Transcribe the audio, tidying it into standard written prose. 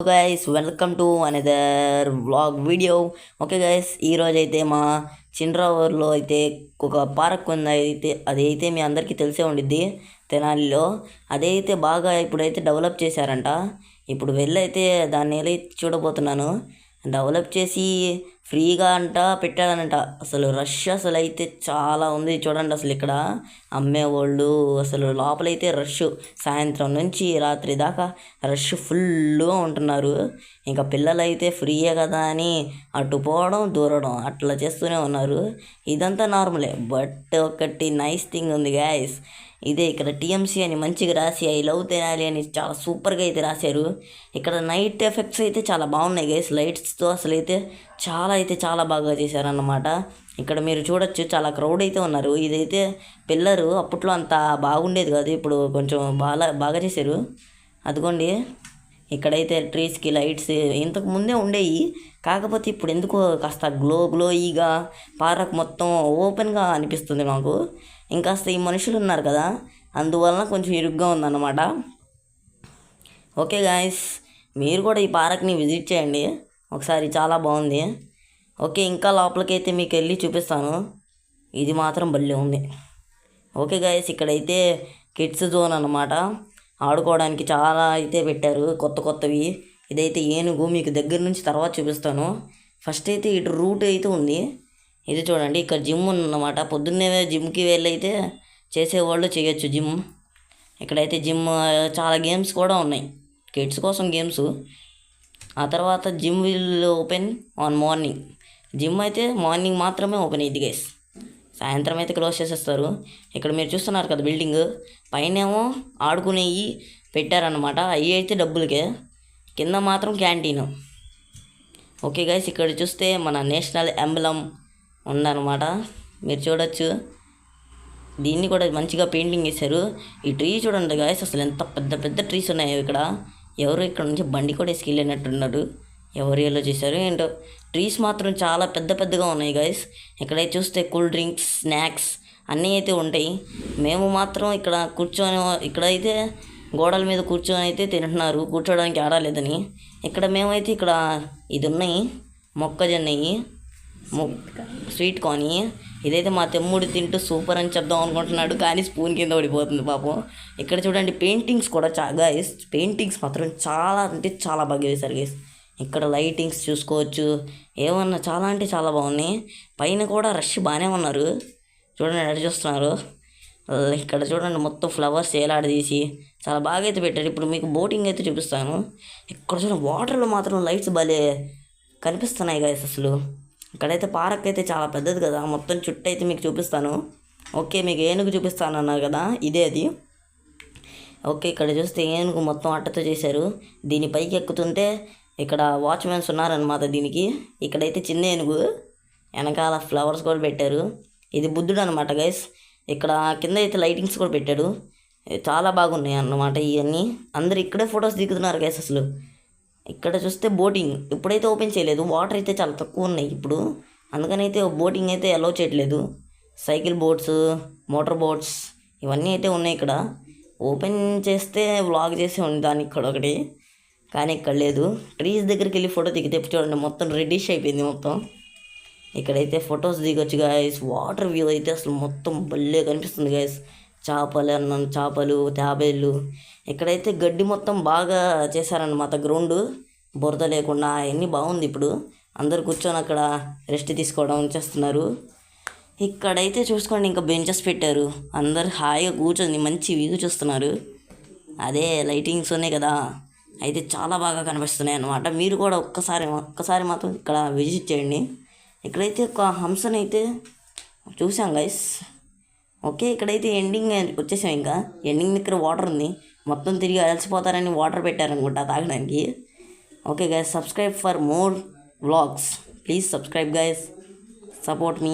Guys, welcome to another vlog video. Okay guys, ఈరోజు అయితే మా చిండ్రావూరులో అయితే ఒక పార్క్ ఉంది. అదైతే మీ అందరికీ తెలిసే ఉండిద్ది, తెనాలిలో. అదైతే బాగా ఇప్పుడైతే డెవలప్ చేశారంట. ఇప్పుడు వెళ్ళైతే దాన్ని వెళ్ళి చూడబోతున్నాను. డెవలప్ చేసి ఫ్రీగా అంట పెట్టాడనంట. అసలు రష్ అసలు అయితే చాలా ఉంది చూడండి. అసలు ఇక్కడ అమ్మేవాళ్ళు అసలు లోపలైతే రష్ సాయంత్రం నుంచి రాత్రి దాకా రష్ ఫుల్గా ఉంటున్నారు. ఇంకా పిల్లలైతే ఫ్రీయే కదా అని అటు పోవడం దూరడం అట్లా చేస్తూనే ఉన్నారు. ఇదంతా నార్మలే, బట్ ఒకటి నైస్ థింగ్ ఉంది గాయస్. ఇదే ఇక్కడ టీఎంసీ అని మంచిగా రాసి ఐ లవ్ తెనాలి అని చాలా సూపర్గా అయితే రాశారు. ఇక్కడ నైట్ ఎఫెక్ట్స్ అయితే చాలా బాగున్నాయి గైస్. లైట్స్తో అసలు అయితే చాలా బాగా చేశారన్నమాట. ఇక్కడ మీరు చూడొచ్చు, చాలా క్రౌడ్ అయితే ఉన్నారు. ఇదైతే పిల్లరు అప్పట్లో అంత బాగుండేది కాదు, ఇప్పుడు కొంచెం బాగా చేశారు. అదిగోండి, ఇక్కడైతే ట్రీస్కి లైట్స్ ఇంతకు ముందే ఉండేవి, కాకపోతే ఇప్పుడు ఎందుకో కాస్త గ్లోయిగా పార్క్ మొత్తం ఓపెన్గా అనిపిస్తుంది నాకు. ఇంకాస్త ఈ మనుషులు ఉన్నారు కదా, అందువలన కొంచెం ఇరుగ్గా ఉందన్నమాట. ఓకే గాయస్, మీరు కూడా ఈ పార్క్ని విజిట్ చేయండి ఒకసారి, చాలా బాగుంది. ఓకే, ఇంకా లోపలికైతే మీకు వెళ్ళి చూపిస్తాను. ఇది మాత్రం భలే ఉంది. ఓకే గాయస్, ఇక్కడైతే కిడ్స్ జోన్ అన్నమాట. ఆడుకోవడానికి చాలా అయితే పెట్టారు కొత్తవి. ఇదైతే ఏనుగు, మీకు దగ్గర నుంచి తర్వాత చూపిస్తాను. ఫస్ట్ అయితే ఇటు రూట్ అయితే ఉంది. ఇది చూడండి, ఇక్కడ జిమ్ ఉందన్నమాట. పొద్దున్నే జిమ్కి వెళ్ళైతే చేసేవాళ్ళు చేయొచ్చు జిమ్. ఇక్కడైతే జిమ్ చాలా గేమ్స్ కూడా ఉన్నాయి, కిడ్స్ కోసం గేమ్స్. ఆ తర్వాత gym will open on morning. Gym అయితే మార్నింగ్ మాత్రమే ఓపెన్ అయ్యింది గైస్, సాయంత్రం అయితే క్లోజ్ చేసేస్తారు. ఇక్కడ మీరు చూస్తున్నారు కదా బిల్డింగ్, పైనేమో ఆడుకునేవి పెట్టారనమాట. అవి అయితే డబ్బులకే, కింద మాత్రం క్యాంటీన్. ఓకే గైస్, ఇక్కడ చూస్తే మన నేషనల్ ఎంబ్లం ఉందన్నమాట, మీరు చూడొచ్చు. దీన్ని కూడా మంచిగా పెయింటింగ్ చేశారు. ఈ ట్రీ చూడండి గాయస్, అసలు ఎంత పెద్ద ట్రీస్ ఉన్నాయి ఇక్కడ. ఎవరు ఇక్కడ నుంచి బండి కూడా వేసుకెళ్ళినట్టున్నారు. ఎవరు ఎలా చేశారు ఏంటో. ట్రీస్ మాత్రం చాలా పెద్దగా ఉన్నాయి గాయస్. ఇక్కడైతే చూస్తే కూల్ డ్రింక్స్, స్నాక్స్ అన్నీ అయితే ఉంటాయి. మేము మాత్రం ఇక్కడ ఇక్కడైతే గోడల మీద కూర్చొని అయితే తింటున్నారు, కూర్చోడానికి ఆడలేదని. ఇక్కడ మేమైతే ఇక్కడ ఇది ఉన్నాయి, మొక్కజొన్నవి, స్వీట్ కార్న్. ఇదైతే మా తమ్ముడు తింటూ సూపర్ అని చెప్దాం అనుకుంటున్నాడు, కానీ స్పూన్ కింద పడిపోతుంది పాపం. ఇక్కడ చూడండి పెయింటింగ్స్ కూడా గైస్, పెయింటింగ్స్ మాత్రం చాలా అంటే చాలా బాగా వేశారు గైస్. ఇక్కడ లైటింగ్స్ చూసుకోవచ్చు, ఏమన్నా చాలా అంటే చాలా బాగున్నాయి. పైన కూడా రష్ బాగానే ఉన్నారు, చూడండి ఎక్కడ చూస్తున్నారు. ఇక్కడ చూడండి మొత్తం ఫ్లవర్స్ ఏలాడదీసి చాలా బాగా అయితే పెట్టారు. ఇప్పుడు మీకు బోటింగ్ అయితే చూపిస్తాను. ఇక్కడ చూడండి వాటర్లో మాత్రం లైట్స్ భలే కనిపిస్తున్నాయి గైస్ అసలు. ఇక్కడైతే పార్క్ అయితే చాలా పెద్దది కదా, మొత్తం చుట్టూ అయితే మీకు చూపిస్తాను. ఓకే, మీకు ఏనుగు చూపిస్తాను అన్నారు కదా, ఇదే అది. ఓకే, ఇక్కడ చూస్తే ఏనుగు మొత్తం అట్టతో చేశారు. దీని పైకి ఎక్కుతుంటే ఇక్కడ వాచ్మెన్స్ ఉన్నారనమాట దీనికి. ఇక్కడైతే చిన్న ఏనుగు, వెనకాల ఫ్లవర్స్ కూడా పెట్టారు. ఇది బుద్ధుడు అనమాట గైస్. ఇక్కడ కింద అయితే లైటింగ్స్ కూడా పెట్టాడు, చాలా బాగున్నాయి అన్నమాట ఇవన్నీ. అందరు ఇక్కడే ఫొటోస్ దిగుతున్నారు గైస్ అసలు. ఇక్కడ చూస్తే బోటింగ్ ఇప్పుడైతే ఓపెన్ చేయలేదు, వాటర్ అయితే చాలా తక్కువ ఉన్నాయి ఇప్పుడు, అందుకని అయితే బోటింగ్ అయితే అలౌ చేయట్లేదు. సైకిల్ బోట్స్, మోటార్ బోట్స్ ఇవన్నీ అయితే ఉన్నాయి ఇక్కడ. ఓపెన్ చేస్తే వ్లాగ్ చేసి ఉంది దానికి ఇక్కడ ఒకటి, కానీ ఇక్కడ లేదు. ట్రీస్ దగ్గరికి వెళ్ళి ఫోటో దిగితే చూడండి మొత్తం రెడ్డిష్ అయిపోయింది మొత్తం. ఇక్కడైతే ఫొటోస్ దిగొచ్చు గాయస్. వాటర్ వ్యూ అయితే అసలు మొత్తం భలే కనిపిస్తుంది గాయస్. చేపలు, తాబేళ్ళు. ఇక్కడైతే గడ్డి మొత్తం బాగా చేశారన్నమాట, గ్రౌండ్ బురద లేకుండా అవన్నీ బాగుంది. ఇప్పుడు అందరు కూర్చొని అక్కడ రెస్ట్ తీసుకోవడం చేస్తున్నారు. ఇక్కడైతే చూసుకోండి, ఇంకా బెంచెస్ పెట్టారు, అందరు హాయిగా కూర్చొని మంచి వ్యూ చూస్తున్నారు. అదే లైటింగ్స్ ఉన్నాయి కదా, అయితే చాలా బాగా కనిపిస్తున్నాయి అన్నమాట. మీరు కూడా ఒక్కసారి మాత్రం ఇక్కడ విజిట్ చేయండి. ఇక్కడైతే ఒక హంసని అయితే చూసాం గైస్. ఓకే, ఇక్కడైతే ఎండింగ్ వచ్చేసాం. ఇంకా ఎండింగ్ దగ్గర వాటర్ ఉంది, మొత్తం తిరిగి అలసిపోతారని వాటర్ పెట్టారనుకుంటా తాగడానికి. Okay guys, subscribe for more vlogs, please subscribe guys, support me.